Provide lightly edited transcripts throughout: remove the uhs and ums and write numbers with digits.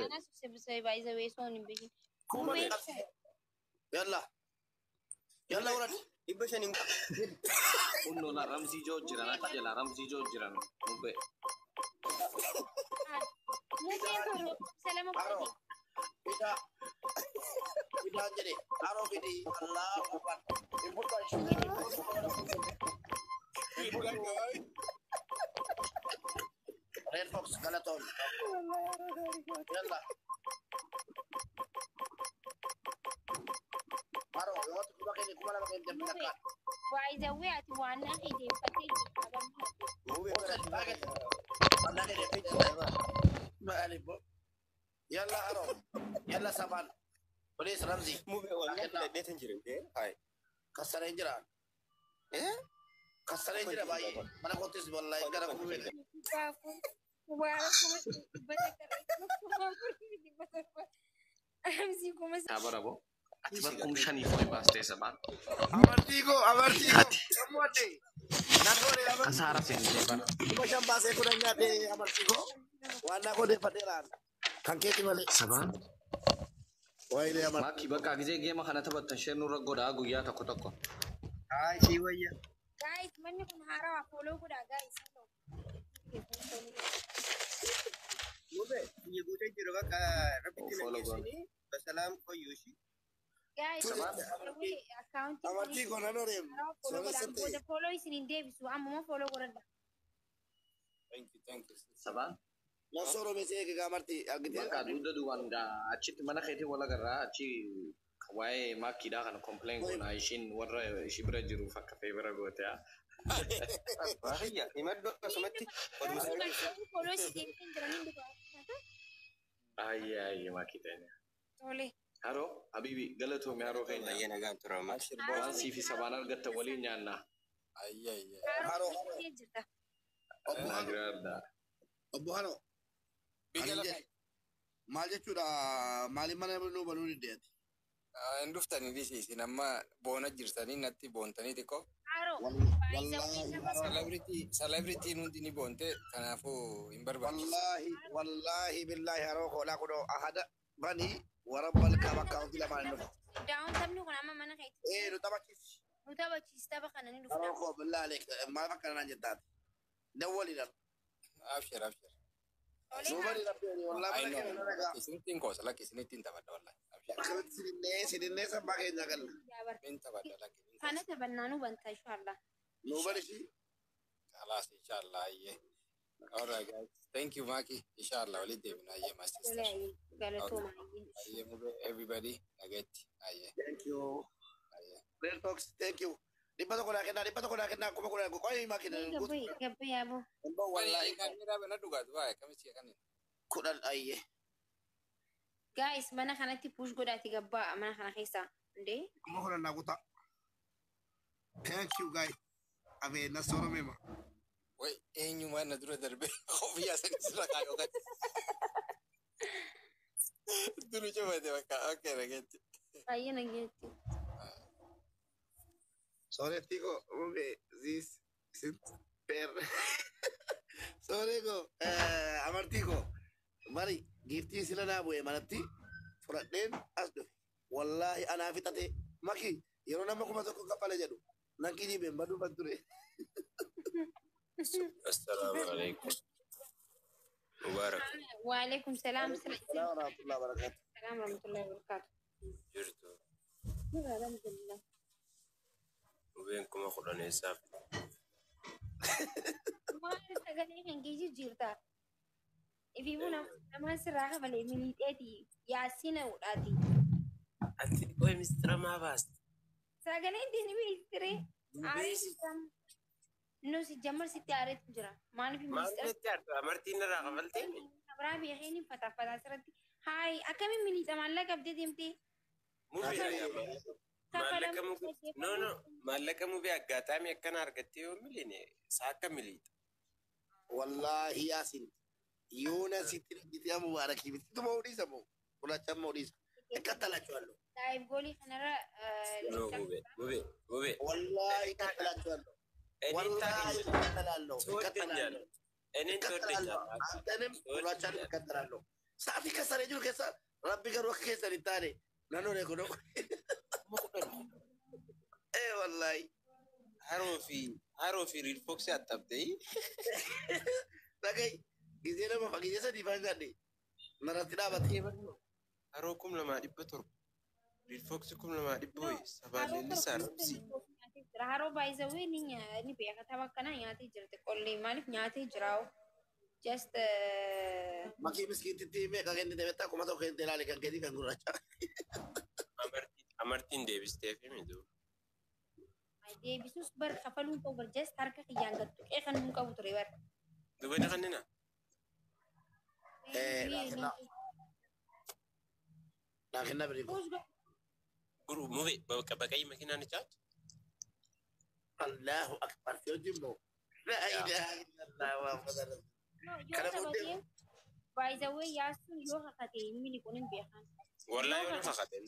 أنا سبسي بايزة ويسون بيجي يلا يلا ولد إبشان قلنا لا رمزي جو جيران لا رمزي جو جيران مبي مو سلام عليكم Tidak tidak jadi taruh di Allah Akbar ibu kan Red Fox Galaton yalla Maro waktu kita kini kumala makin dekat وإذا وقعت وأنا خدي فتيجي anda kini ma alif يلا هرو يلا سبان بوليس رمزي مو والله ده تنجرين هاي كسر انجران ايه كسر انجران باي mana kotis wallahi gara ko mel sabar abo atibar kumshani foi baste saban amartigo kamuate nagore asara sende ban ko jamba se ko ngade amartigo wana ko de paderan kanketi male saban wayne amar maki baka gize game khana tabat shenu ragoda guya takko takko ay shi waya guys man kun harawa follow guda guys mube ye gute jiro ka rapiti na yesini salam ko yushi guys account amartigo nanore follow is in Davis amma follow gorada thank you saban la soro mese ke gamarti agite maka duda duwanda achit mana khete wala garra achi kawai maki da kan complain ko na ishin warra shibra jiru fakka favor gote ya bahaya imad somati follow is in Dranin duka ay maki tane tole haro habibi galato mi haro kayna yana gan turama ba si fi sabanal gatta wali nyanna ay haro nagrada obbo haro maal jechuudha maaliin mana nu baluu diddeeti nduftanii dhisiisin amma boona jirtanii natti boontanii xiqqoo celebrity nuti ni boonte kanaafuu hin barbaachisu wallahi billahi haroo koolaa kudhoo ahada bani warabbal kaba kaawti lamaan dhufa daawun sabni kun amma mana keetti nu taphachiisi tapha kana ni dhufu haroo koo billahi maal akka naan jettaati dawwaliidhaan abshir nubali rabbeeni wallahi mana keenya nagaa isinitti hin koosa lakki isinitti hin taphadha wallahi abshir sidinee sabbaa keenya galla hin taphadha lakki kana tabannaanu banta inshallah nubali shi خلاص ان شاء الله ايه alright guys thank you Maki inshallah wali devina aye my sister aye everybody nageti aye thank you aye Real Talks thank you dipato ko na kena kuma ko ay makina gabi yabo wallahi kamera bana duga duwa kami siya kanin kudan aye guys mana kanati push godati gabba mana kana khisa nde kuma ko na guta thank you guys ave na soro mema wai enyu mana dura darbe khofiya san sira kayo kan dulu coba deh maka oke nageti aye nageti sorry tigo mbe this per sorry go amartigo mari gifti sila na bue manati furaden asdo wallahi ana fitate maki yero na makuma to ko kapale jadu nakini be mbadu badure assalamu alaikum mubarak wa alaikum salam wa rahmatullahi wa barakatuh salam wa rahmatullahi wa barakatuh jirtu alhamdulillah uben kuma khudane saf ma sagale hangi jirta ifi buna amma siraka bale militeti yasina udati ati oi mistra ma bas sagale dini militri no si jamar si tiare tujra man fi mistra ma tiare martina ra qabalti abra bi khini fata sarati hai akami milita malla kabde dimti mallaka mu bi aggatami akkana argatte yo miline saaka milita wallahi yasin yona sitri gitiya mubaraki bitu mawdisa mo kula cham mawdisa ekatala chwallo live goli khanara no mube wallahi katala chwallo wallahi katala lo katala lo enin torde antanem kula cham katala lo Sa'aatii kasaree jiru keessa rabbi garuu akka keessan hin taane naannoo eeguudhu. Wallaahi. Haroo fi riilfoksii attabdee. Dhagahi gizee lama gizee sadii faan gaadhe naratti dhaabatee. Haroo 2,700. Riilfoksii 2,700 sabaaleen isaa rabsi. Haroo baay'isawee ni beeka tapha akkanaa nyaatee jirti qollee maaliif nyaatee jiraa'u. Just Makii miskiititti meeqa kennite beektaa kuma tokko kennite ilaali kan keetii kan gurraacha. Amartiin deebistee fi miidhuu. Deebisuus bar kafaluun ta'u bar just harka kiyyaan gad tuqee kan nun qabu ture bar. Dubbata kannina. Naa kenna biriifu. Guru mube baqayyi makiinaa ni caatu. Allahu akbar si hojii moo. La ilaha illallah wa fadala. Yoo taphatee baay'isawee yaasuun yoo kakatee inni kun hin beekan. Wallahi yoo kakatee.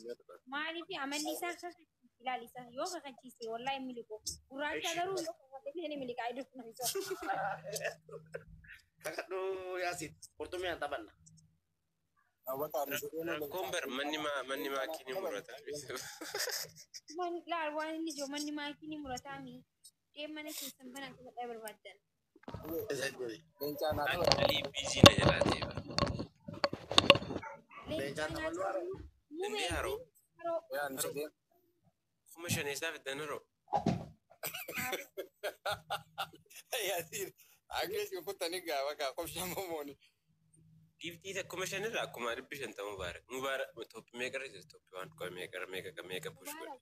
Maaliif amalli isaa kakachii ilaalisa yoo kakachiise wallahi inni ko gurraacha garuu yoo kakatee ni miliqaa iddoo kana isa. Kakadhu yaasin qurxummii aan taphanna. Komber manni maakii ni murata. Laal waan inni jiru manni maakii ni murataa mi deemana keessan banaa kan barbaadan. Ali busy na jiraate. Leencaan taphannu Inni haroo. Kuma shaneessaa fiddan haroo. Yaasiin agreesii kuttanii gaafa kaa qofshaa moomooni. Giftii akkuma shanirraa akkuma 500 Mubaarak Tooppi meeqarra jirti Tooppi waan qo'e meeqa push godhe.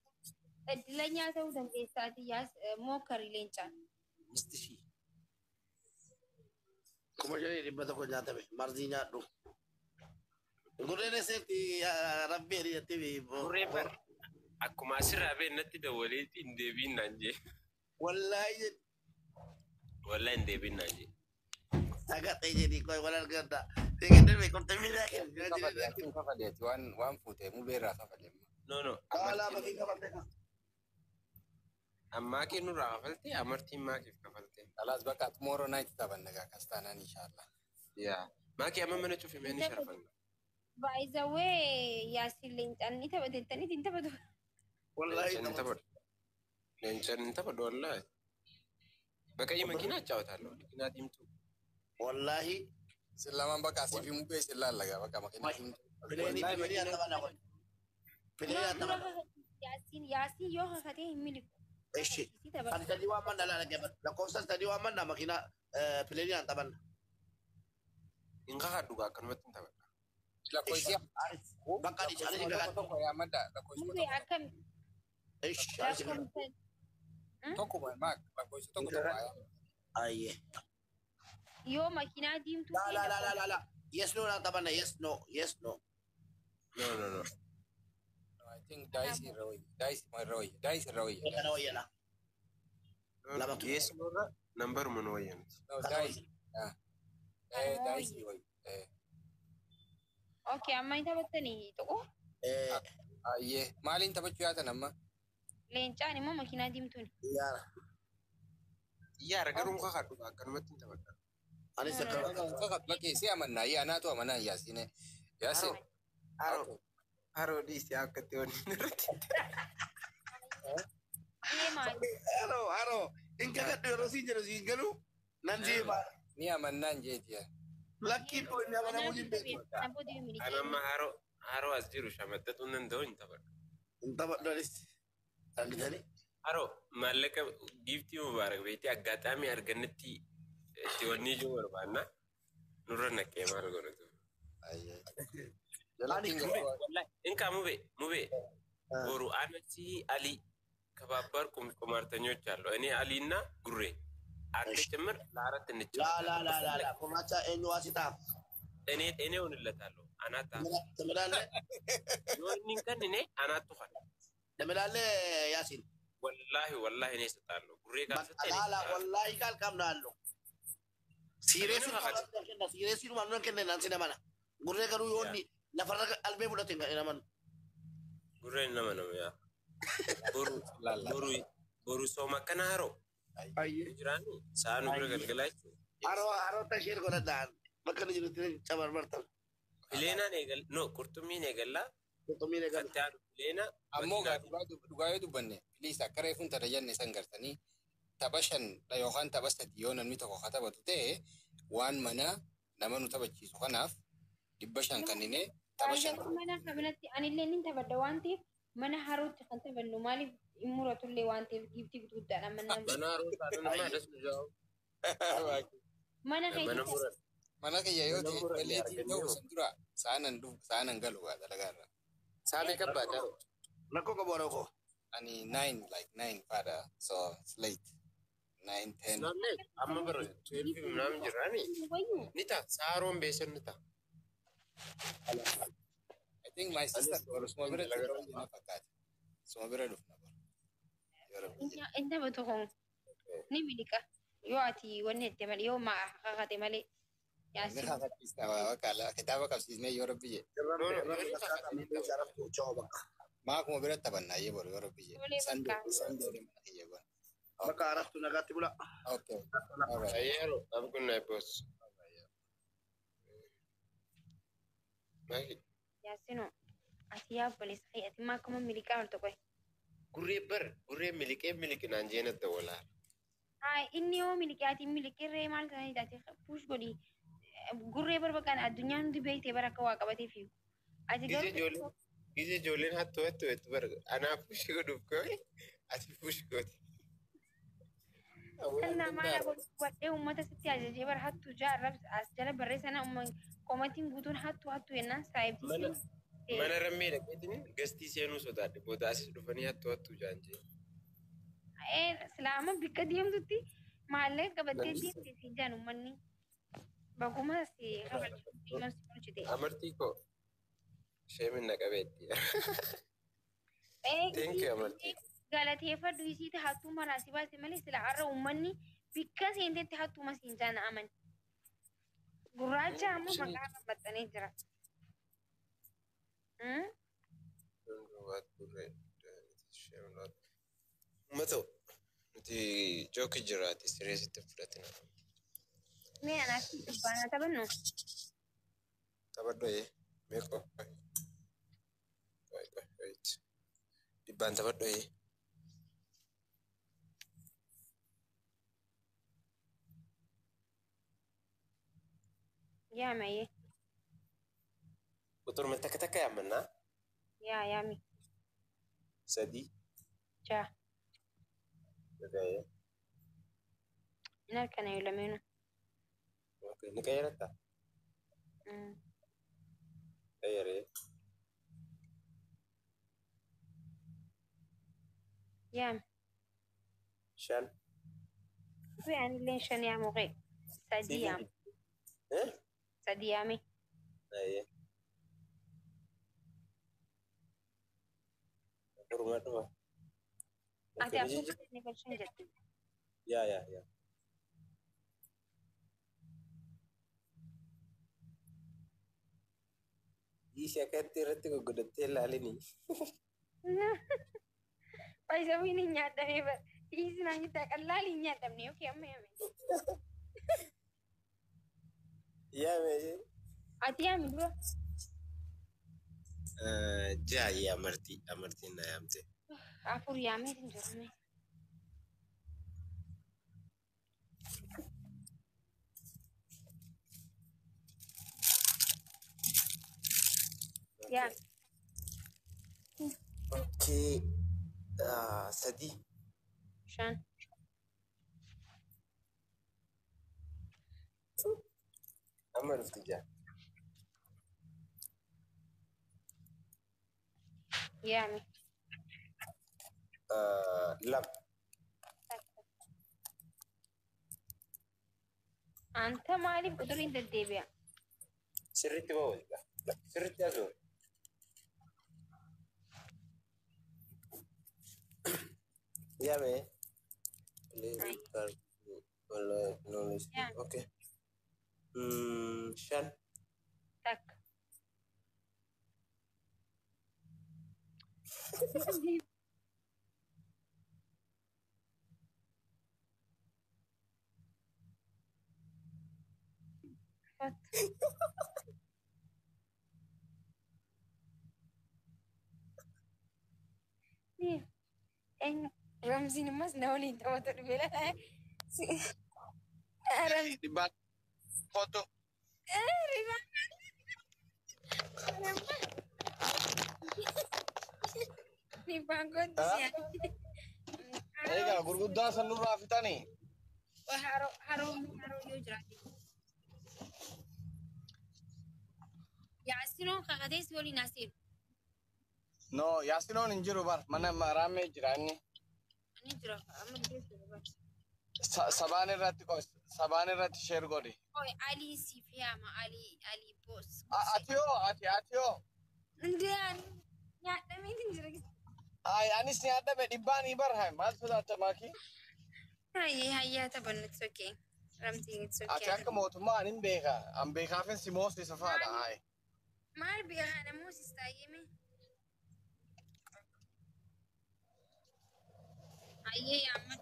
Dilanya ta'uu dandeessaati yaas mookari leencaan. Mistishii. kuma shanii 100 nyaatame marzii nyaadhu. Gurreen eesseetti rabbi hiriyyatti Gurreen bar akkuma asirraa beennatti dawwaleetti hin deebiin naan jee. Wallaahi hin deebiin naan jee. Sagadhee jedhii koi wal argata. Seegadhee beekumta miidhaa kennu. Kafadeeti waan fuutee mubeerraa kafadeema. No. Kaalaa bakii kafalte kan. Ammaa kennurraa kafaltee amartiin maakiif kafaltee. Alaas bakka tomorrow night taphanna gaa kastaanaan inshallah. Yaa maakii amma mana cufimee ni sharfanna. By the way, yaasin leencaan ni taphateettanii hin taphatu. Wallaahi leencaan hin taphatu wallaahi. Baqayyi makiinaa chaawataaloo makiinaa diimtuu. Wallaahi. Sillamaan bakka asii fi mubee sillaan lagaa bakka makiinaa diimtuu. Pileenii atabanaa kun. Pileenii atabanaa. Yaasin yoo kakatee hin miliqu. Eshi. Kan sadii waan manna lakkoofsa sadii waan manna makiinaa pileenii atabanna. Hin kakadhu gaa akkanumatti hin taphadha. Lakkoofsi bakka dhishaalee kakadhu. Tokko yaammadha lakkoofsi Mubee akkam. tokkuma maak lakkoofsi tokko yaammadha. Ayyee. Yoo makiinaa diimtuu. La. Yes no atabanna yes no. No. I think Daisy Roy. Kana wayyana. Lama Yes no number man wayyan. No Daisy. Daisy Roy. Okay, amma hin taphattanii tuqu. Ayyee maaliin taphachuu yaatan amma? Leencaan immoo makiinaa diimtuun. Yaara garuu kakadhu akkanumatti hin taphadha. Anis kakadhu bakkee si amannaa anaatu amannaa yaasine. Yaasin. Haroo dhiisee akkatti waliin irratti. Haroo. In kakadhu yeroo siin jedhu siin galu nan deema. Ni amannaan jeetiya. Lakkii too inni amanamuu hin beeku. Anamma haroo as jiru shamaddatu hin danda'u hin taphadhu. Hin taphadhu anis. Argitanii? Haroo maallaqa giiftii mubaarak beektii aggaataamii argannetti itti wanni ijoo barbaanna nurra naqee maal godhatu. Inka mube boru anasi Ali kababbar kumartanyoች አሉ እኔ አሊና ጉሬ አንድ ጭምር ለአራት እንጫወታለን ላ ኮማቻ ኤኙ ዋሲታ እኔ ሆንለታለሁ አናታ ትምላለ ዮኒን ከን እኔ አናቱ ሆነ ትምላለ ያሲን ወላሂ እኔ እሰጣለሁ ጉሬ ጋር ሰጠኝ ላ ወላሂ ቃል ቀምናለሁ ሲሪየስ ማንነን ከነ ናንሲ ነማና ጉሬ ገሩ ዮኒ ለፈረቀ አልቤ ቡለት ነማን ጉሬ ነማን ያ boru soma kana haro jirani saanu bira galgalaachu haro tashir godadaan bakka jirutti cabarbartan Fileenaan eegal no qurxummiin eegallaa Qurxummiin eegalu. kan ta'an fileena Ammoo dhugaa yoo dubbanne please akka reefuun tana jenne san gartanii tapha 5 yookaan tapha 3 yoo namni tokko haa taphatu ta'e waan mana nama nu taphachiisu kanaaf 500 kanninee tapha 5. Mana kabinatti anillee ni taphadha waan ta'eef mana harootti kan taphannu maaliif hin muratullee waan ta'eef giiftii guddaadha mana. Mana haroo taana nama adas jaa'u. Mana Mana keessa murat. Mana kiyya yoo ta'e balleetii ta'u san dura saanan galu dalagaarra. Saatee kabbaadha. Rakkoo qabu rakkoo. Ani 9 like 9 father so it's late 9 10. Namni amma bara 12 naam jirani. Ni ta'a saaroon beesan ni ta'a. I think my sister or small bira na fakkaata. Small bira dhufna bara. inni taphatu kun ni miliqa yoo ati wanni itti malee yoo maa kakate malee yaasi. Ni haqaqiista wakala kitaaba qabsiisnee yoo rabbi jee. Maa kuma bira taphannaa yee boru yoo rabbi jee. Sandee mana kiyya bara. Bakka araftu nagaatti bula. Okay. All right. Ayyero abgunna boss. Maki Yaasino ati yaa polis ati maa kuma miliqaa ol tokko. gurree miliqinaan jeenatta walaa. Haa inni yoo miliqaati miliqirree maal ta'anii taate puush godhi gurree barbaqaan addunyaan hundi beektee bara akka waa qabatee fiigu. Ati Ije ijoolleen hattuu itti bara anaa puush godhuuf ka'e ati puush gooti. kan namaa wadhee uummata sitti ajajee bara hattuu jaarrab as jala barreessana koomatiin guutuun hattuu jennaan saayibtii. Mana rammee dhaqeetiin gastii seenuu sodaadhe booda asis dhufanii hattuu jaanjee. Islaama bikka deemtutti maallaqa qabattee deemtee fi jaan uummanni bagumas kabajachuun Amartii koo sheeminna qabeetti. Thank you amartii. Galateeffadhu isiiti hattuu maraasii baate malee sila har'a uummanni bikka seentetti hattuu masiin jaana aman. Gurraacha ammoo maqaa maxxanee jira. Uummata nuti jooki jiraate sireesitti fudhatina. Mee anaaf dhibbaana taphannu? Taphadhoo meeqoo? Dhibbaan taphadhoo Yaa mayyee. Uturma takka yaamannaa? Yaa yaami. 3 Jaa. Dhaga'ee. Inni harkana yoo lameenu. Ni qayyaratta? Qayyaree. Yaami. 5. Kuyi anillee 5 yaamu qe'e. 3 yaamu. 3 yaami. Ayyee. Kuruma dhuma. Ati akkuma inni galchan jette. Yaa. Dhiisi akkatti irratti goggodattee ilaalini. Paisawiin hin nyaadhamee bara. Dhiisi naan jettaa qallaali hin nyaadhamne yookiin amma yaame. Yaame. Ati yaami dura. Jaayi amartiin na yaamte. Afur yaamee hin jirame. Yaami. Okay. 3. 5. Amma dhufti jaa. Yaami. 2. Anta maaliif quxuriin deddeebi'a? Sirriitti ba'uudha. Sirriitti asoo. Yaame. Okay. 5. Takka. إن رمزي نماس نولي أنت ما تقول لا رمزي Dibbaan foto. ريبان كنت يعني Egaa gurguddaa san nurraa fixanii. haroo yoo jiraate. Yaasinoon kakatee si waliin asiiru. No, Yaasinoon hin jiru bar. Mana maraamee jira inni. Ani jira amma gidduu jiru bara. Sabaan irratti sheer godhi. Oye Ali siif yaama Ali boos. Ati yoo. Ndiyaan nyaadhamee hin jira. Anis nyaadhame dhibbaanii bar haa maal sodaata maakii? Hayyaa taphannu it's okay. Ramtiin it's okay. Ati akka mootummaa ani hin beeka. An beekaafin si moosisa faadha haa. Maal beekaa namoo sistaayyeme? Hayyee yaamma.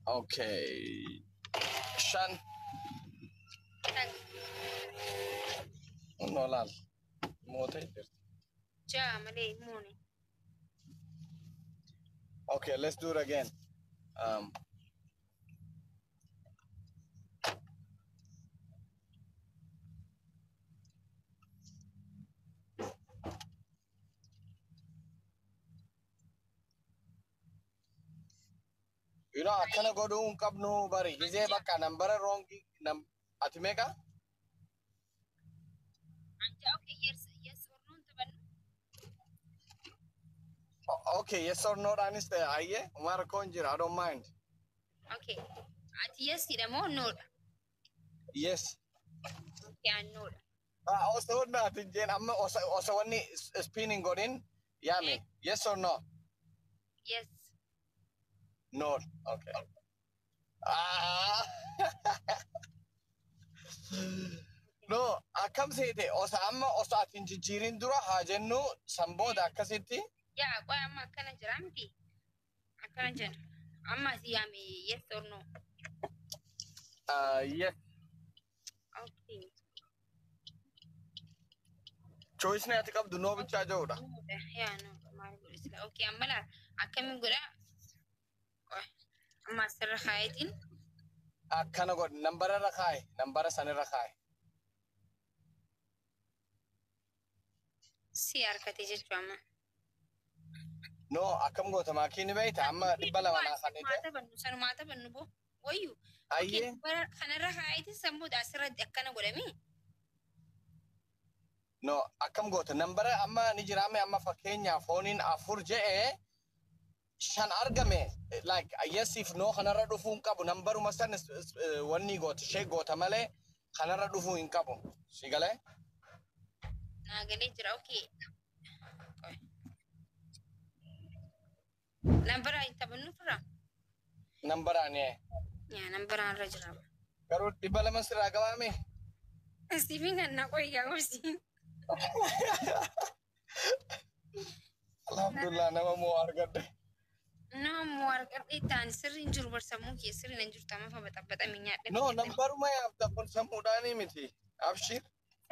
Okay. Shan. No laal. Moota jirti. Jaa malee muune. Okay, let's do it again. You know, akkana godhuun qabnu bari gizee bakka nambara rongi ati meeqa? Anja okay yes or no taphannu. Okay, yes or no daanis ta'e ayyee umar koon jira I don't mind. Okay. Ati yes jedhamoo no dha? Yes. Okay an no dha. Osoo naati jeen amma osoo wanni spinning godhin yaami yes or no? Yes. No. Okay. Ah. No, akkam seete osa atin jijjiirin dura haa jennu sanbooda akkasitti. Yaa qoy amma akkana jira miti. Akkana jira. Amma si yaame yes or no. Yes. Okay. Choice ni ati qabdu no bichaa ta'uudha. Yaa no maal godhisa. Okay amma laa akkamiin godha? Amma asirra kaayetiin. Akkana godhi nambara irra kaaye nambara sanirra kaaye. Si harkate jechuu amma. No, akkam goota maakiin beeyta amma 200 naa kannite. Sanumaa taphannu boo wayyu. Ayyee. Kanarra kaayetiin sammuudha asirratti akkana godhame. No, akkam goota nambara amma ni jiraame amma fakkeenyaaf fooniin 4 je'ee shan argame like yesiif no kanarra dhufuu hin qabu nambaruma san wanni goota ishee goota malee kanarra dhufuu hin qabu si galee. Naa galee jira okay. Nambara taphannu fira. Nambaraan Yaa nambaraan irra jira. garuu 200 sirraa gabaame. Siifin kan na qoy gaawusi. Alhamdulillah nama moo argadde. Nama warqee ta'an sirriin jiru barsamuu kee sirriin hin jirtu amma fa baxabaxame nyaadhame. No, nambaruma yaafta kun sammuudhaanii miti. Abshir.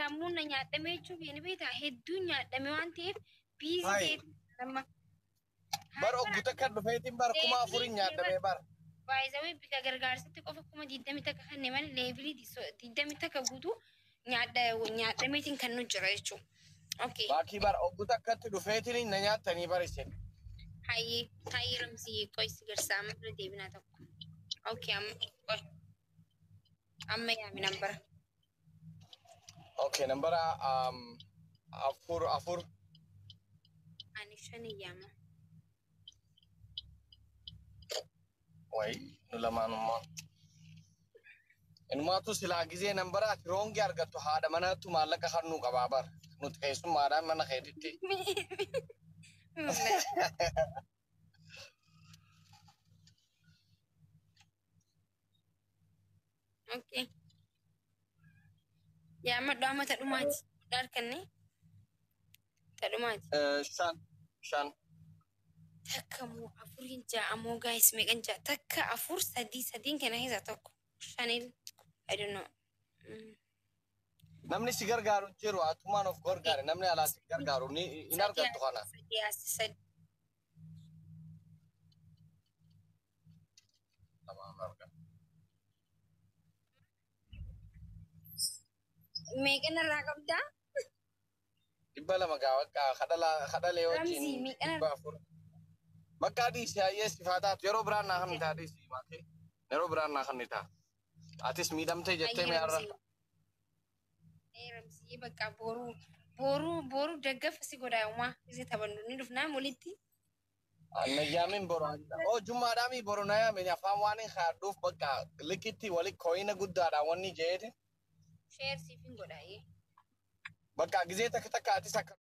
Sammuun na nyaadhame jechuuf ni beektaa hedduu nyaadhame waan ta'eef biizii Hai. ta'e nama. Bar ogguta kan dhufeetiin bar 4,000 nyaadhame bar. Baay'isawee bika gargaarsatti qofa 20 takka kanneen malee leevilii 20 takka guutuu nyaadhameetiin kan nu jira jechuudha. Okay. Baakii bar ogguta akkatti dhufeetiin na nyaattanii bar isin. Hayi ramsii qoy sigarsaa amma bira deebinaa tokko. Okay qoy. Amma yaami nambara. Okay, nambara afur. Ani shanii yaama. Wai, nu lamaanummaa. Inumaatu silaa gizee nambara ati roongi argattu haadha manaattu maallaqa kannuu qabaa bar. Nuti keessummaadhaan mana keetitti. Okay. Yaama dhaama tadhumaati. Darkanne. Tadhumaati. Shan. Takka moo afuriin ja'a moo gaayis meeqan ja'a takka afur sadiin kana keessaa tokko shanil I don't know. namni si gargaaru jiru atumaan of gargaare namni alaa si gargaaru ni in argattu kana. Meeqan irraa qabdaa? Dhibba lama gaa kadhalee wajjin Ramzii meeqan dhibba afur. Bakka adii si hayyee si faataatu yeroo biraan naa kan ni taatee si maatee yeroo biraan naa kan ni ta'a. Atis miidhamtee jettee mi'aarra. Ramzii bakka boru daggafa si godhaamaa isi taphannu ni dhufnaa walitti. Nayyaamin boru. Oh jummaadhaami boru nayyaamin afaan waan hin haadhuuf bakka likitti wali koyina guddaadhaan wanni jeete. Sheer siif hin godhaayee. Bakka gizee takka atis akka